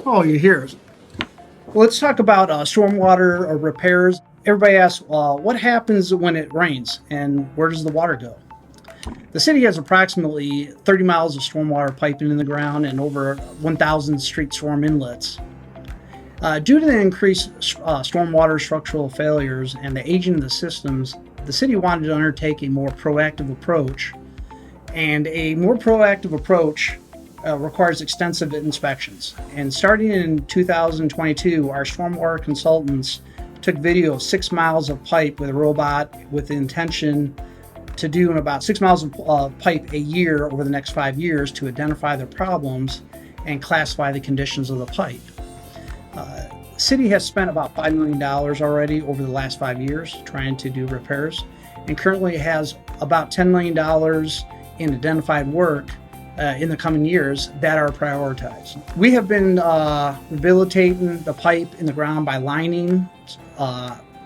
Oh, you hear. Well, let's talk about stormwater repairs. Everybody asks, what happens when it rains and where does the water go? The city has approximately 30 miles of stormwater piping in the ground and over 1,000 street storm inlets. Due to the increased stormwater structural failures and the aging of the systems, the city wanted to undertake a more proactive approach. And a more proactive approach requires extensive inspections. And starting in 2022, our stormwater consultants took video of 6 miles of pipe with a robot with the intention to do about 6 miles of pipe a year over the next 5 years to identify the problems and classify the conditions of the pipe. The city has spent about $5 million already over the last 5 years trying to do repairs and currently has about $10 million in identified work in the coming years that are prioritized. We have been rehabilitating the pipe in the ground by lining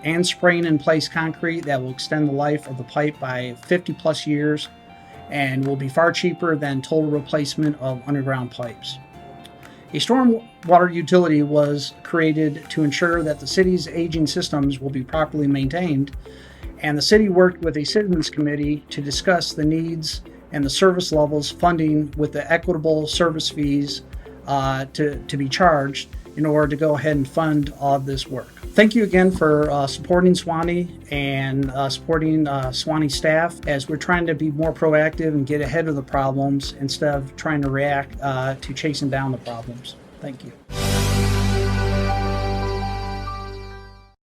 and spraying in place concrete that will extend the life of the pipe by 50 plus years and will be far cheaper than total replacement of underground pipes. A stormwater utility was created to ensure that the city's aging systems will be properly maintained, and the city worked with a citizens committee to discuss the needs and the service levels funding with the equitable service fees to be charged in order to go ahead and fund all of this work. Thank you again for supporting Suwanee and supporting Suwanee staff as we're trying to be more proactive and get ahead of the problems instead of trying to react to chasing down the problems. Thank you.